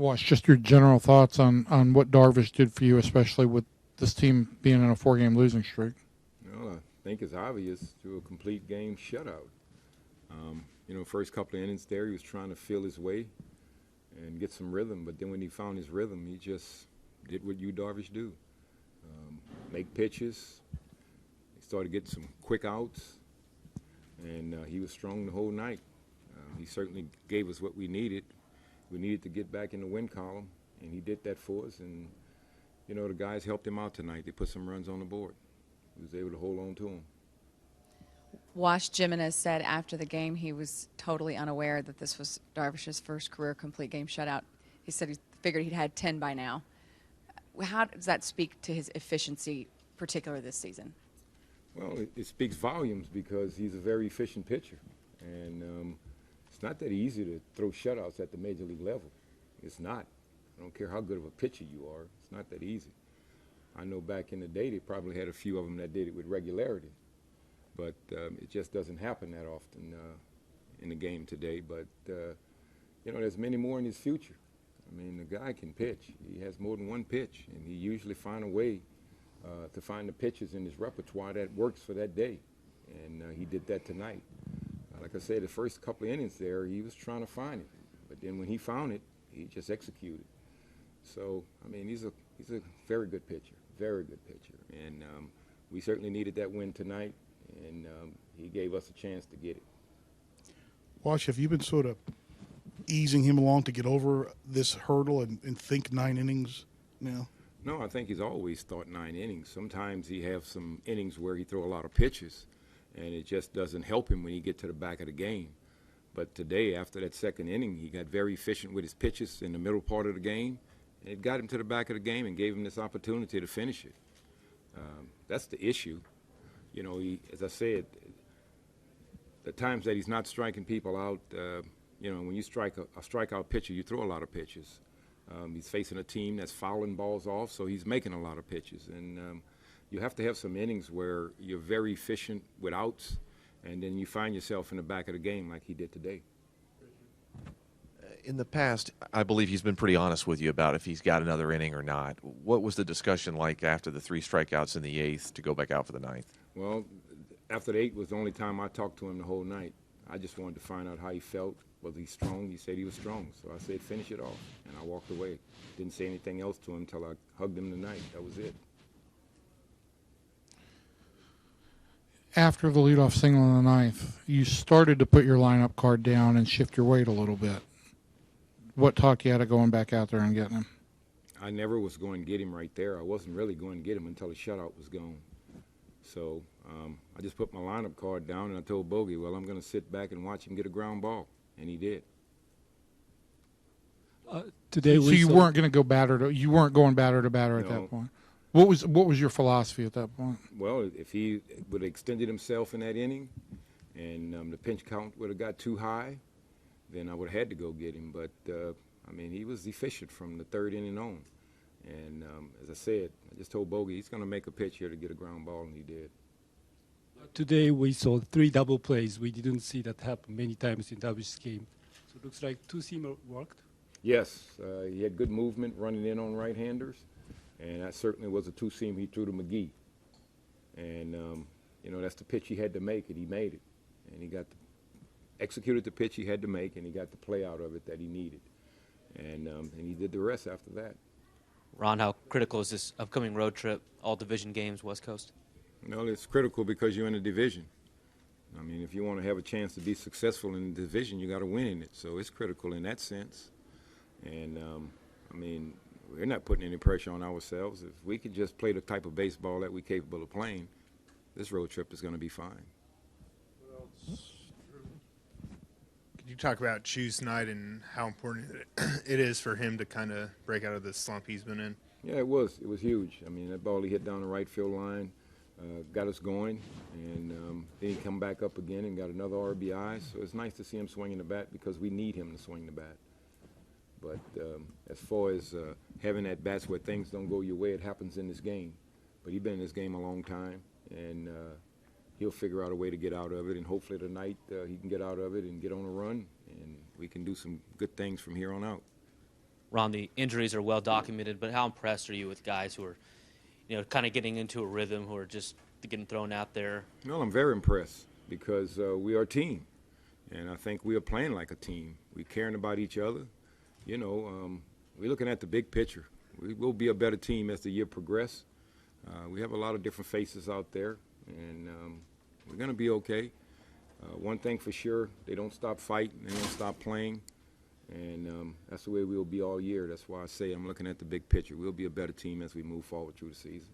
Wash, just your general thoughts on what Darvish did for you, especially with this team being in a 4-game losing streak. Well, I think it's obvious through a complete game shutout. First couple of innings there, he was trying to feel his way and get some rhythm, but then when he found his rhythm, he just did what Yu Darvish do. Make pitches. He started getting some quick outs, and he was strong the whole night. He certainly gave us what we needed. We needed to get back in the win column, and he did that for us. And, the guys helped him out tonight. They put some runs on the board. He was able to hold on to them. Wash Jimenez said after the game he was totally unaware that this was Darvish's first career complete game shutout. He said he figured he'd had 10 by now. How does that speak to his efficiency, particularly this season? Well, it speaks volumes because he's a very efficient pitcher. And it's not that easy to throw shutouts at the major league level. It's not. I don't care how good of a pitcher you are. It's not that easy. I know back in the day they probably had a few of them that did it with regularity. But it just doesn't happen that often in the game today. But, there's many more in his future. I mean, the guy can pitch. He has more than one pitch, and he usually finds a way to find the pitches in his repertoire that works for that day. And he did that tonight. Like I said, the first couple of innings there, he was trying to find it. But then when he found it, he just executed. So, he's a very good pitcher, very good pitcher. And we certainly needed that win tonight. And he gave us a chance to get it. Wash, have you been sort of easing him along to get over this hurdle and think 9 innings now? No, I think he's always thought 9 innings. Sometimes he has some innings where he throw a lot of pitches, and it just doesn't help him when he get to the back of the game. But today, after that second inning, he got very efficient with his pitches in the middle part of the game, and it got him to the back of the game and gave him this opportunity to finish it. That's the issue. As I said, the times that he's not striking people out, when you strike a strikeout pitcher, you throw a lot of pitches. He's facing a team that's fouling balls off, so he's making a lot of pitches. And you have to have some innings where you're very efficient with outs, and then you find yourself in the back of the game like he did today. In the past, I believe he's been pretty honest with you about if he's got another inning or not. What was the discussion like after the 3 strikeouts in the 8th to go back out for the 9th? Well, after the 8th was the only time I talked to him the whole night. I just wanted to find out how he felt. Was he strong? He said he was strong. So I said, finish it off. And I walked away. Didn't say anything else to him until I hugged him tonight. That was it. After the leadoff single in the 9th, you started to put your lineup card down and shift your weight a little bit. What talk you had of going back out there and getting him? I never was going to get him right there. I wasn't really going to get him until the shutout was gone. So I just put my lineup card down, and I told Bogey, well, I'm going to sit back and watch him get a ground ball, and he did. Today, so you weren't going to go batter. You weren't going batter to batter at that point. What was your philosophy at that point? Well, if he would have extended himself in that inning, and the pinch count would have got too high, then I would have had to go get him. But he was efficient from the 3rd inning on. And as I said, I just told Bogey he's going to make a pitch here to get a ground ball, and he did. Today we saw 3 double plays. We didn't see that happen many times in Darvish's game. So it looks like 2-seamer worked. Yes, he had good movement running in on right-handers, and that certainly was a 2-seam he threw to McGee. And, that's the pitch he had to make, and he made it. And he executed the pitch he had to make, and he got the play out of it that he needed. And he did the rest after that. Ron, how critical is this upcoming road trip, all division games, West Coast? Well, it's critical because you're in a division. If you want to have a chance to be successful in the division, you got to win in it. So it's critical in that sense. And, we're not putting any pressure on ourselves. If we could just play the type of baseball that we're capable of playing, this road trip is going to be fine. Could you talk about Chu's tonight and how important it is for him to kind of break out of the slump he's been in? Yeah, it was. It was huge. That ball he hit down the right field line got us going, and then he come back up again and got another RBI. So it's nice to see him swinging the bat because we need him to swing the bat. But as far as having at bats where things don't go your way, it happens in this game. But he's been in this game a long time, and he'll figure out a way to get out of it. And hopefully tonight he can get out of it and get on a run, and we can do some good things from here on out. Ron, the injuries are well documented, but how impressed are you with guys who are, kind of getting into a rhythm, who are just getting thrown out there? Well, I'm very impressed because we are a team, and I think we are playing like a team. We're caring about each other. We're looking at the big picture. We will be a better team as the year progresses. We have a lot of different faces out there, and we're going to be okay. One thing for sure, they don't stop fighting, they don't stop playing, and that's the way we'll be all year. That's why I say I'm looking at the big picture. We'll be a better team as we move forward through the season.